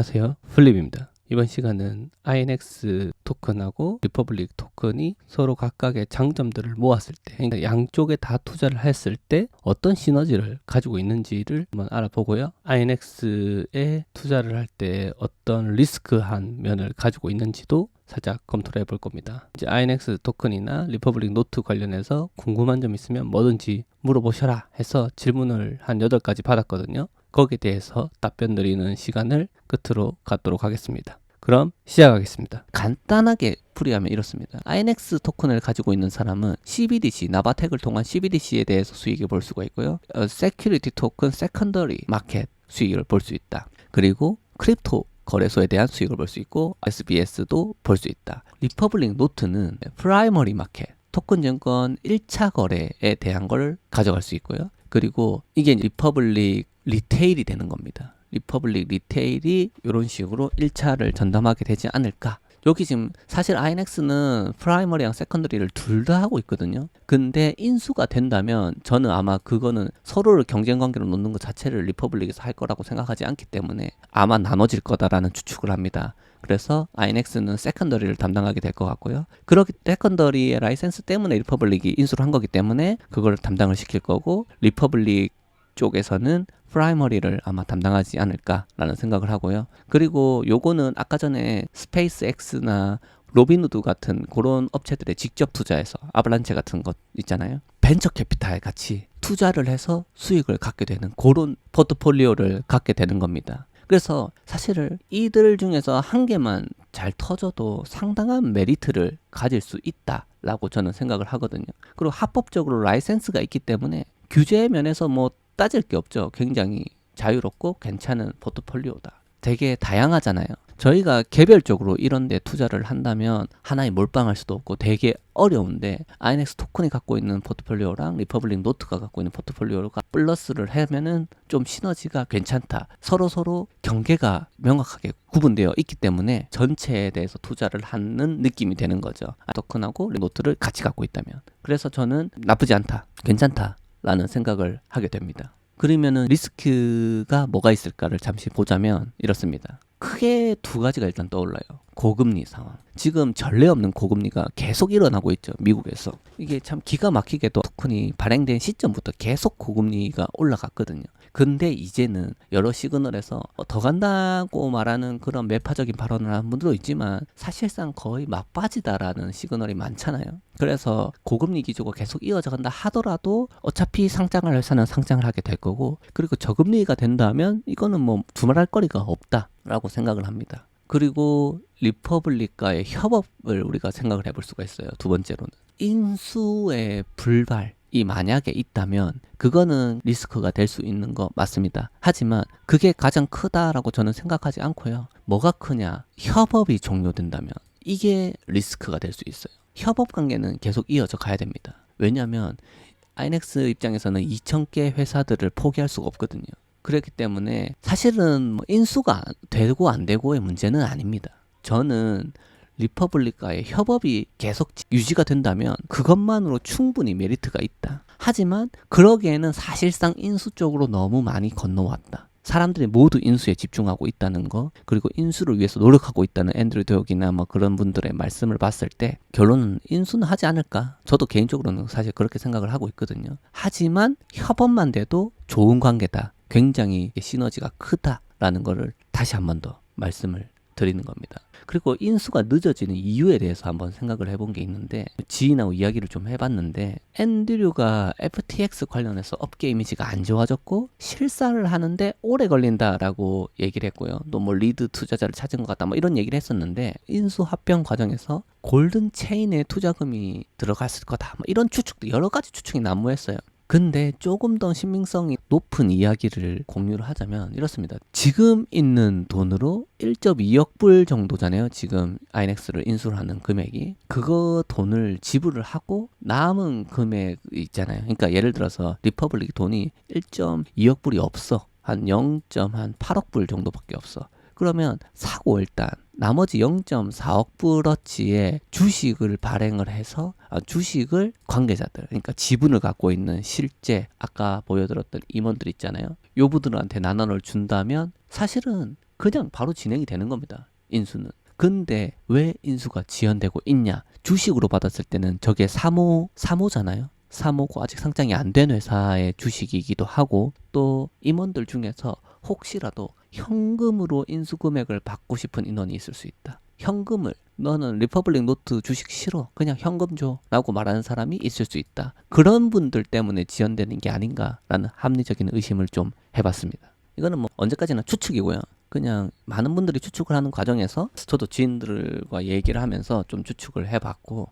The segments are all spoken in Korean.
안녕하세요, 플립입니다. 이번 시간은 INX 토큰하고 리퍼블릭 토큰이 서로 각각의 장점들을 모았을 때, 그러니까 양쪽에 다 투자를 했을 때 어떤 시너지를 가지고 있는지를 한번 알아보고요. INX에 투자를 할 때 어떤 리스크한 면을 가지고 있는지도 살짝 검토를 해볼 겁니다. 이제 INX 토큰이나 리퍼블릭 노트 관련해서 궁금한 점 있으면 뭐든지 물어보셔라 해서 질문을 한 8가지 받았거든요. 거기에 대해서 답변 드리는 시간을 끝으로 갖도록 하겠습니다. 그럼 시작하겠습니다. 간단하게 풀이하면 이렇습니다. INX 토큰을 가지고 있는 사람은 CBDC, 나바텍을 통한 CBDC에 대해서 수익을 볼 수가 있고요. 세큐리티 토큰 세컨더리 마켓 수익을 볼 수 있다. 그리고 크립토 거래소에 대한 수익을 볼 수 있고 SBS도 볼 수 있다. 리퍼블릭 노트는 프라이머리 마켓, 토큰 증권 1차 거래에 대한 걸 가져갈 수 있고요. 그리고 이게 리퍼블릭 리테일이 되는 겁니다. 리퍼블릭 리테일이 이런 식으로 1차를 전담하게 되지 않을까. 여기 지금 사실 INX는 프라이머리랑 세컨더리를 둘 다 하고 있거든요. 근데 인수가 된다면 저는 아마 그거는 서로를 경쟁 관계로 놓는 것 자체를 리퍼블릭에서 할 거라고 생각하지 않기 때문에 아마 나눠질 거다라는 추측을 합니다. 그래서 INX는 세컨더리를 담당하게 될 것 같고요. 그렇기 세컨더리의 라이센스 때문에 리퍼블릭이 인수를 한 거기 때문에 그걸 담당을 시킬 거고, 리퍼블릭 쪽에서는 프라이머리를 아마 담당하지 않을까라는 생각을 하고요. 그리고 요거는 아까 전에 스페이스X나 로빈후드 같은 그런 업체들의 직접 투자해서 아발란체 같은 것 있잖아요. 벤처 캐피탈 같이 투자를 해서 수익을 갖게 되는 그런 포트폴리오를 갖게 되는 겁니다. 그래서 사실은 이들 중에서 한 개만 잘 터져도 상당한 메리트를 가질 수 있다라고 저는 생각을 하거든요. 그리고 합법적으로 라이센스가 있기 때문에 규제 면에서 뭐 따질 게 없죠. 굉장히 자유롭고 괜찮은 포트폴리오다. 되게 다양하잖아요. 저희가 개별적으로 이런 데 투자를 한다면 하나에 몰빵할 수도 없고 되게 어려운데, INX 토큰이 갖고 있는 포트폴리오랑 리퍼블릭 노트가 갖고 있는 포트폴리오가 플러스를 하면은 좀 시너지가 괜찮다. 서로 경계가 명확하게 구분되어 있기 때문에 전체에 대해서 투자를 하는 느낌이 되는 거죠. 토큰하고 노트를 같이 갖고 있다면. 그래서 저는 나쁘지 않다, 괜찮다 라는 생각을 하게 됩니다. 그러면은 리스크가 뭐가 있을까를 잠시 보자면 이렇습니다. 크게 두 가지가 일단 떠올라요. 고금리 상황. 지금 전례 없는 고금리가 계속 일어나고 있죠. 미국에서. 이게 참 기가 막히게도 토큰이 발행된 시점부터 계속 고금리가 올라갔거든요. 근데 이제는 여러 시그널에서 더 간다고 말하는 그런 매파적인 발언을 하는 분들도 있지만 사실상 거의 막바지다라는 시그널이 많잖아요. 그래서 고금리 기조가 계속 이어져 간다 하더라도 어차피 상장할 회사는 상장을 하게 될 거고, 그리고 저금리가 된다면 이거는 뭐 두말할 거리가 없다라고 생각을 합니다. 그리고 리퍼블릭과의 협업을 우리가 생각을 해볼 수가 있어요. 두 번째로는 인수의 불발이 만약에 있다면 그거는 리스크가 될 수 있는 거 맞습니다. 하지만 그게 가장 크다라고 저는 생각하지 않고요. 뭐가 크냐? 협업이 종료된다면 이게 리스크가 될 수 있어요. 협업 관계는 계속 이어져 가야 됩니다. 왜냐하면 INX 입장에서는 2,000개 회사들을 포기할 수가 없거든요. 그렇기 때문에 사실은 뭐 인수가 되고 안 되고의 문제는 아닙니다. 저는 리퍼블릭과의 협업이 계속 유지가 된다면 그것만으로 충분히 메리트가 있다. 하지만 그러기에는 사실상 인수 쪽으로 너무 많이 건너왔다. 사람들이 모두 인수에 집중하고 있다는 거, 그리고 인수를 위해서 노력하고 있다는 앤드류 도역이나 뭐 그런 분들의 말씀을 봤을 때 결론은 인수는 하지 않을까? 저도 개인적으로는 사실 그렇게 생각을 하고 있거든요. 하지만 협업만 돼도 좋은 관계다. 굉장히 시너지가 크다라는 거를 다시 한 번 더 말씀을 드리는 겁니다. 그리고 인수가 늦어지는 이유에 대해서 한번 생각을 해본 게 있는데, 지인하고 이야기를 좀 해봤는데, 앤드류가 FTX 관련해서 업계 이미지가 안 좋아졌고 실사를 하는데 오래 걸린다라고 얘기를 했고요. 또 뭐 리드 투자자를 찾은 것 같다 뭐 이런 얘기를 했었는데, 인수 합병 과정에서 골든 체인에 투자금이 들어갔을 거다 뭐 이런 추측도 여러 가지 추측이 난무했어요. 근데 조금 더 신빙성이 높은 이야기를 공유를 하자면 이렇습니다. 지금 있는 돈으로 1.2억 불 정도잖아요. 지금 INX를 인수를 하는 금액이. 그거 돈을 지불을 하고 남은 금액 있잖아요. 그러니까 예를 들어서 리퍼블릭 돈이 1.2억 불이 없어. 한 0.8억 불 정도밖에 없어. 그러면 사고 일단 나머지 0.4억 불어치의 주식을 발행을 해서 주식을 관계자들, 그러니까 지분을 갖고 있는 실제 아까 보여드렸던 임원들 있잖아요. 요 분들한테 나눠를 준다면 사실은 그냥 바로 진행이 되는 겁니다. 인수는. 근데 왜 인수가 지연되고 있냐? 주식으로 받았을 때는 저게 사모잖아요. 사모고 아직 상장이 안 된 회사의 주식이기도 하고, 또 임원들 중에서 혹시라도 현금으로 인수 금액을 받고 싶은 인원이 있을 수 있다. 현금을, 너는 리퍼블릭 노트 주식 싫어, 그냥 현금 줘 라고 말하는 사람이 있을 수 있다. 그런 분들 때문에 지연되는 게 아닌가라는 합리적인 의심을 좀 해봤습니다. 이거는 뭐 언제까지나 추측이고요. 그냥 많은 분들이 추측을 하는 과정에서 저도 지인들과 얘기를 하면서 좀 추측을 해봤고,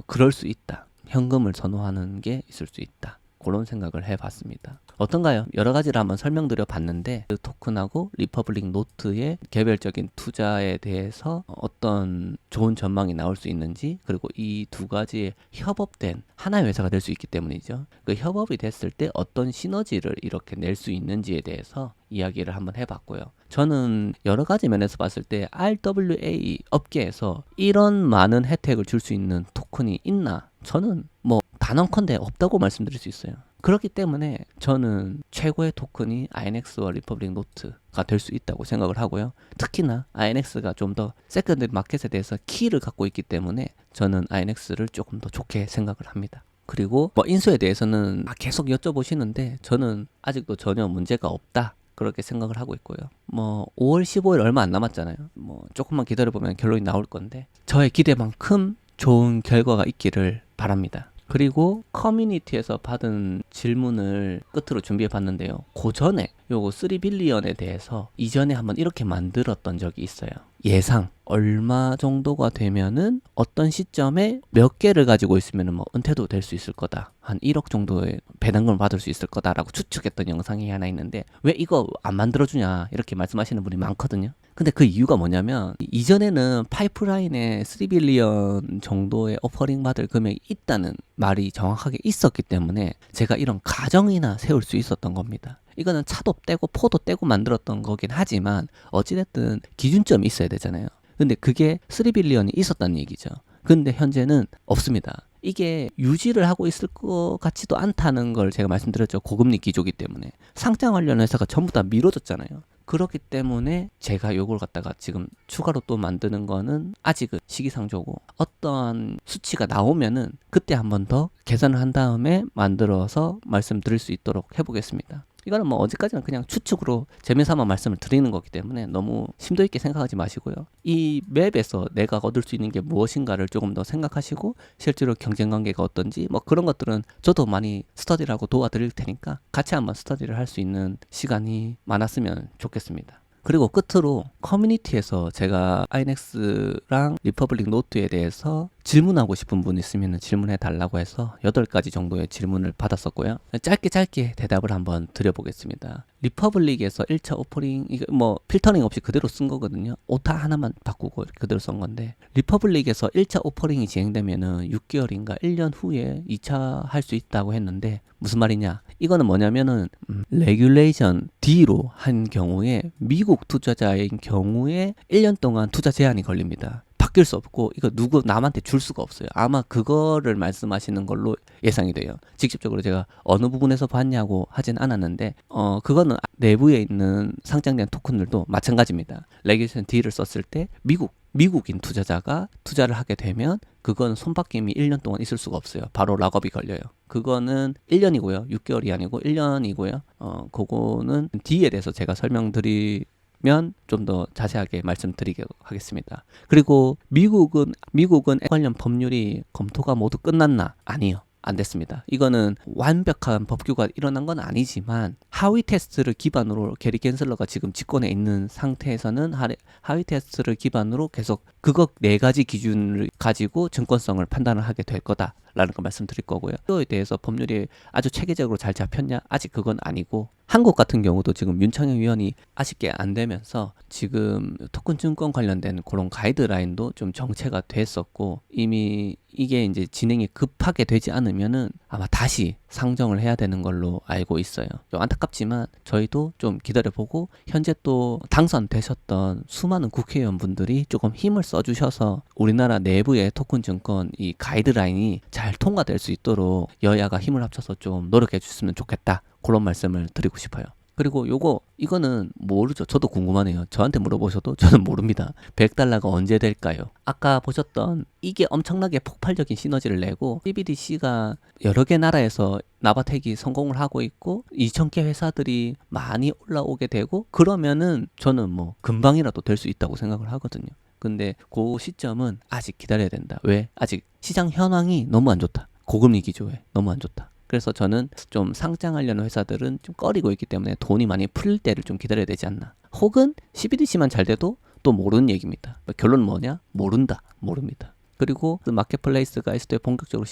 그럴 수 있다. 현금을 선호하는 게 있을 수 있다. 그런 생각을 해봤습니다. 어떤가요? 여러 가지를 한번 설명드려 봤는데, 그 토큰하고 리퍼블릭 노트의 개별적인 투자에 대해서 어떤 좋은 전망이 나올 수 있는지, 그리고 이 두 가지의 협업된 하나의 회사가 될 수 있기 때문이죠. 그 협업이 됐을 때 어떤 시너지를 이렇게 낼 수 있는지에 대해서 이야기를 한번 해봤고요. 저는 여러 가지 면에서 봤을 때 RWA 업계에서 이런 많은 혜택을 줄 수 있는 토큰이 있나? 저는 뭐 단언컨대 없다고 말씀드릴 수 있어요. 그렇기 때문에 저는 최고의 토큰이 INX와 리퍼블릭 노트가 될 수 있다고 생각을 하고요. 특히나 INX가 좀 더 세컨드리 마켓에 대해서 키를 갖고 있기 때문에 저는 INX를 조금 더 좋게 생각을 합니다. 그리고 뭐 인수에 대해서는 계속 여쭤보시는데 저는 아직도 전혀 문제가 없다, 그렇게 생각을 하고 있고요. 뭐 5월 15일 얼마 안 남았잖아요. 뭐 조금만 기다려보면 결론이 나올 건데, 저의 기대만큼 좋은 결과가 있기를 바랍니다. 그리고 커뮤니티에서 받은 질문을 끝으로 준비해 봤는데요. 그 전에 요거 3빌리언에 대해서 이전에 한번 이렇게 만들었던 적이 있어요. 예상 얼마 정도가 되면은 어떤 시점에 몇 개를 가지고 있으면은 뭐 은퇴도 될 수 있을 거다, 한 1억 정도의 배당금을 받을 수 있을 거다라고 추측했던 영상이 하나 있는데, 왜 이거 안 만들어주냐 이렇게 말씀하시는 분이 많거든요. 근데 그 이유가 뭐냐면, 이전에는 파이프라인에 3빌리언 정도의 오퍼링 받을 금액이 있다는 말이 정확하게 있었기 때문에 제가 이런 가정이나 세울 수 있었던 겁니다. 이거는 차도 떼고 포도 떼고 만들었던 거긴 하지만 어찌됐든 기준점이 있어야 되잖아요. 근데 그게 3빌리언이 있었다는 얘기죠. 근데 현재는 없습니다. 이게 유지를 하고 있을 것 같지도 않다는 걸 제가 말씀드렸죠. 고금리 기조기 때문에. 상장 관련 회사가 전부 다 미뤄졌잖아요. 그렇기 때문에 제가 요걸 갖다가 지금 추가로 또 만드는 거는 아직은 시기상조고, 어떠한 수치가 나오면은 그때 한 번 더 계산을 한 다음에 만들어서 말씀드릴 수 있도록 해보겠습니다. 이거는 뭐 어제까지는 그냥 추측으로 재미삼아 말씀을 드리는 거기 때문에 너무 심도 있게 생각하지 마시고요. 이 맵에서 내가 얻을 수 있는 게 무엇인가를 조금 더 생각하시고, 실제로 경쟁 관계가 어떤지 뭐 그런 것들은 저도 많이 스터디를 하고 도와드릴 테니까 같이 한번 스터디를 할 수 있는 시간이 많았으면 좋겠습니다. 그리고 끝으로 커뮤니티에서 제가 INX랑 리퍼블릭 노트에 대해서 질문하고 싶은 분 있으면 질문해 달라고 해서 8가지 정도의 질문을 받았었고요. 짧게 대답을 한번 드려보겠습니다. 리퍼블릭에서 1차 오퍼링, 이거 뭐 필터링 없이 그대로 쓴 거거든요. 오타 하나만 바꾸고 그대로 쓴 건데, 리퍼블릭에서 1차 오퍼링이 진행되면은 6개월인가 1년 후에 2차 할 수 있다고 했는데, 무슨 말이냐? 이거는 뭐냐면은 레귤레이션 D로 한 경우에 미국 투자자인 경우에 1년 동안 투자 제한이 걸립니다. 바뀔 수 없고, 이거 누구 남한테 줄 수가 없어요. 아마 그거를 말씀하시는 걸로 예상이 돼요. 직접적으로 제가 어느 부분에서 봤냐고 하진 않았는데, 그거는 내부에 있는 상장된 토큰들도 마찬가지입니다. 레귤레이션 D를 썼을 때 미국인 투자자가 투자를 하게 되면 그건 손바뀜이 1년 동안 있을 수가 없어요. 바로 락업이 걸려요. 그거는 1년이고요. 6개월이 아니고 1년이고요. 그거는 D에 대해서 제가 설명드리면 좀 더 자세하게 말씀드리도록 하겠습니다. 그리고 미국은 관련 법률이 검토가 모두 끝났나? 아니요. 안 됐습니다. 이거는 완벽한 법규가 일어난 건 아니지만 하위 테스트를 기반으로 게리 겐슬러가 지금 집권해 있는 상태에서는 하위 테스트를 기반으로 계속 그거 4가지 기준을 가지고 증권성을 판단을 하게 될 거다라는 거 말씀드릴 거고요. 이거에 대해서 법률이 아주 체계적으로 잘 잡혔냐? 아직 그건 아니고, 한국 같은 경우도 지금 윤창현 위원이 아쉽게 안 되면서 지금 토큰 증권 관련된 그런 가이드라인도 좀 정체가 됐었고, 이미 이게 이제 진행이 급하게 되지 않으면은 아마 다시 상정을 해야 되는 걸로 알고 있어요. 좀 안타깝지만 저희도 좀 기다려보고, 현재 또 당선되셨던 수많은 국회의원분들이 조금 힘을 써주셔서 우리나라 내부의 토큰 증권 이 가이드라인이 잘 통과될 수 있도록 여야가 힘을 합쳐서 좀 노력해 주셨으면 좋겠다, 그런 말씀을 드리고 싶어요. 그리고 이거는 모르죠. 저도 궁금하네요. 저한테 물어보셔도 저는 모릅니다. 100달러가 언제 될까요? 아까 보셨던 이게 엄청나게 폭발적인 시너지를 내고 CBDC가 여러 개 나라에서 나바텍이 성공을 하고 있고 2,000개 회사들이 많이 올라오게 되고 그러면은 저는 뭐 금방이라도 될 수 있다고 생각을 하거든요. 근데 그 시점은 아직 기다려야 된다. 왜? 아직 시장 현황이 너무 안 좋다. 고금리 기조에 너무 안 좋다. 그래서 저는 좀 상장하려는 회사들은 좀 꺼리고 있기 때문에 돈이 많이 풀릴 때를 좀 기다려야 되지 않나. 혹은 CBDC만 잘 돼도 또 모르는 얘기입니다. 결론은 뭐냐? 모릅니다. 그리고 마켓플레이스가 있을 때 본격적으로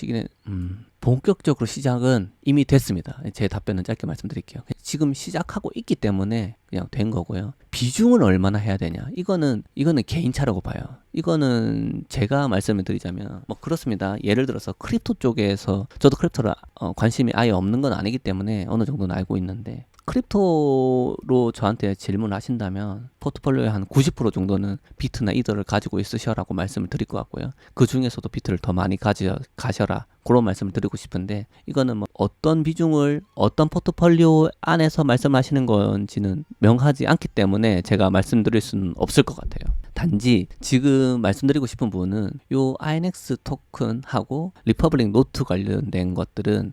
시작은 이미 됐습니다. 제 답변은 짧게 말씀드릴게요. 지금 시작하고 있기 때문에 그냥 된 거고요. 비중을 얼마나 해야 되냐? 이거는 개인차라고 봐요. 이거는 제가 말씀을 드리자면 뭐 그렇습니다. 예를 들어서 크립토 쪽에서 저도 크립토를 관심이 아예 없는 건 아니기 때문에 어느 정도는 알고 있는데 크립토로 저한테 질문하신다면 포트폴리오의 한 90% 정도는 비트나 이더를 가지고 있으셔라고 말씀을 드릴 것 같고요. 그 중에서도 비트를 더 많이 가셔라. 그런 말씀을 드리고 싶은데 이거는 뭐 어떤 비중을 어떤 포트폴리오 안에서 말씀하시는 건지는 명하지 않기 때문에 제가 말씀드릴 수는 없을 것 같아요. 단지 지금 말씀드리고 싶은 부분은 요 INX 토큰하고 리퍼블릭 노트 관련된 것들은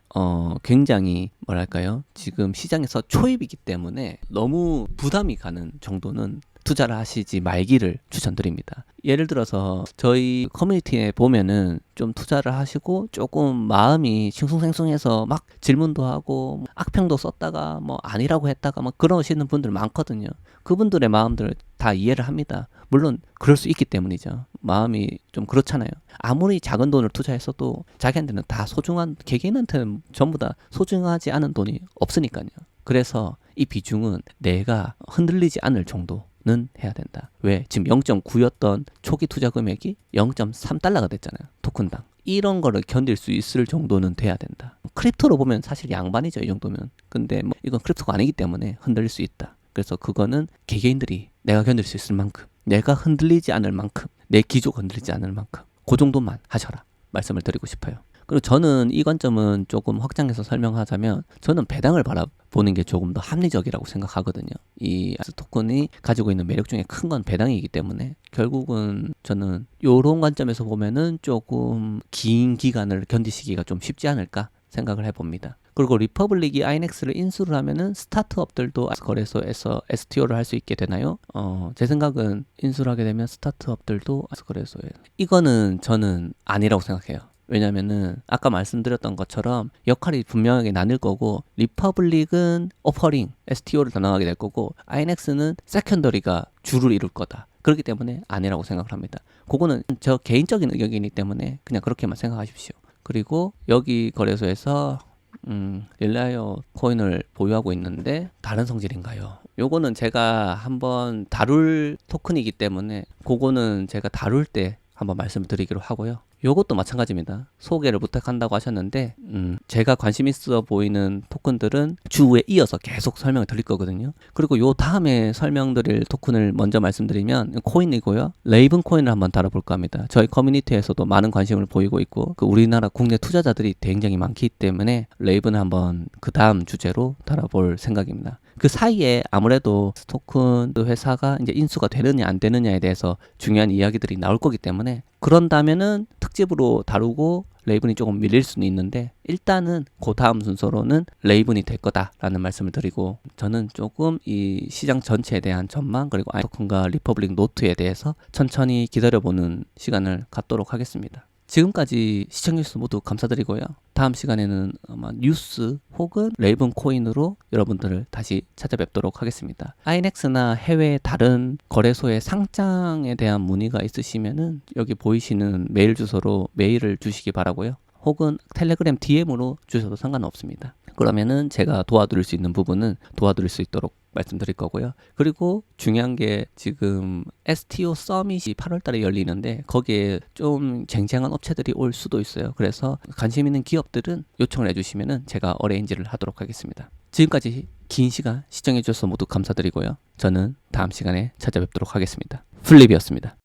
굉장히 뭐랄까요? 지금 시장에서 초입이기 때문에 너무 부담이 가는 정도는 투자를 하시지 말기를 추천드립니다. 예를 들어서 저희 커뮤니티에 보면은 좀 투자를 하시고 조금 마음이 싱숭생숭해서 막 질문도 하고 뭐 악평도 썼다가 뭐 아니라고 했다가 막 그러시는 분들 많거든요. 그분들의 마음들 다 이해를 합니다. 물론 그럴 수 있기 때문이죠. 마음이 좀 그렇잖아요. 아무리 작은 돈을 투자했어도 자기한테는 다 소중한, 개개인한테는 전부 다 소중하지 않은 돈이 없으니까요. 그래서 이 비중은 내가 흔들리지 않을 정도는 해야 된다. 왜? 지금 0.9였던 초기 투자 금액이 0.3달러가 됐잖아요. 토큰당. 이런 거를 견딜 수 있을 정도는 돼야 된다. 크립토로 보면 사실 양반이죠. 이 정도면. 근데 뭐 이건 크립토가 아니기 때문에 흔들릴 수 있다. 그래서 그거는 개개인들이 내가 견딜 수 있을 만큼, 내가 흔들리지 않을 만큼, 내 기조가 흔들리지 않을 만큼 그 정도만 하셔라 말씀을 드리고 싶어요. 그리고 저는 이 관점은 조금 확장해서 설명하자면 저는 배당을 바라보는 게 조금 더 합리적이라고 생각하거든요. 이 토큰이 가지고 있는 매력 중에 큰 건 배당이기 때문에 결국은 저는 이런 관점에서 보면은 조금 긴 기간을 견디시기가 좀 쉽지 않을까 생각을 해봅니다. 그리고 리퍼블릭이 INX를 인수를 하면은 스타트업들도 거래소에서 STO를 할 수 있게 되나요? 제 생각은 인수를 하게 되면 스타트업들도 거래소에 이거는 저는 아니라고 생각해요. 왜냐면은 아까 말씀드렸던 것처럼 역할이 분명하게 나뉠 거고 리퍼블릭은 오퍼링, STO를 담당하게 될 거고 INX는 세컨더리가 주를 이룰 거다. 그렇기 때문에 아니라고 생각을 합니다. 그거는 저 개인적인 의견이기 때문에 그냥 그렇게만 생각하십시오. 그리고 여기 거래소에서 릴라이어 코인을 보유하고 있는데 다른 성질인가요? 요거는 제가 한번 다룰 토큰이기 때문에 그거는 제가 다룰 때 한번 말씀을 드리기로 하고요. 요것도 마찬가지입니다. 소개를 부탁한다고 하셨는데 제가 관심 있어 보이는 토큰들은 주에 이어서 계속 설명을 드릴 거거든요. 그리고 요 다음에 설명드릴 토큰을 먼저 말씀드리면 코인이고요. 레이븐 코인을 한번 다뤄볼까 합니다. 저희 커뮤니티에서도 많은 관심을 보이고 있고 우리나라 국내 투자자들이 굉장히 많기 때문에 레이븐을 한번 그 다음 주제로 다뤄볼 생각입니다. 그 사이에 아무래도 토큰 회사가 이제 인수가 되느냐 안 되느냐에 대해서 중요한 이야기들이 나올 거기 때문에 그런다면은 특집으로 다루고 레이븐이 조금 밀릴 수는 있는데 일단은 그 다음 순서로는 레이븐이 될 거다라는 말씀을 드리고 저는 조금 이 시장 전체에 대한 전망 그리고 토큰과 리퍼블릭 노트에 대해서 천천히 기다려보는 시간을 갖도록 하겠습니다. 지금까지 시청해주셔서 모두 감사드리고요. 다음 시간에는 아마 뉴스 혹은 레이븐 코인으로 여러분들을 다시 찾아뵙도록 하겠습니다. INX나 해외 다른 거래소의 상장에 대한 문의가 있으시면은 여기 보이시는 메일 주소로 메일을 주시기 바라고요. 혹은 텔레그램 DM으로 주셔도 상관없습니다. 그러면은 제가 도와드릴 수 있는 부분은 도와드릴 수 있도록 말씀드릴 거고요. 그리고 중요한 게 지금 STO 서밋이 8월 달에 열리는데 거기에 좀 쟁쟁한 업체들이 올 수도 있어요. 그래서 관심 있는 기업들은 요청을 해주시면은 제가 어레인지를 하도록 하겠습니다. 지금까지 긴 시간 시청해 주셔서 모두 감사드리고요. 저는 다음 시간에 찾아뵙도록 하겠습니다. 플립이었습니다.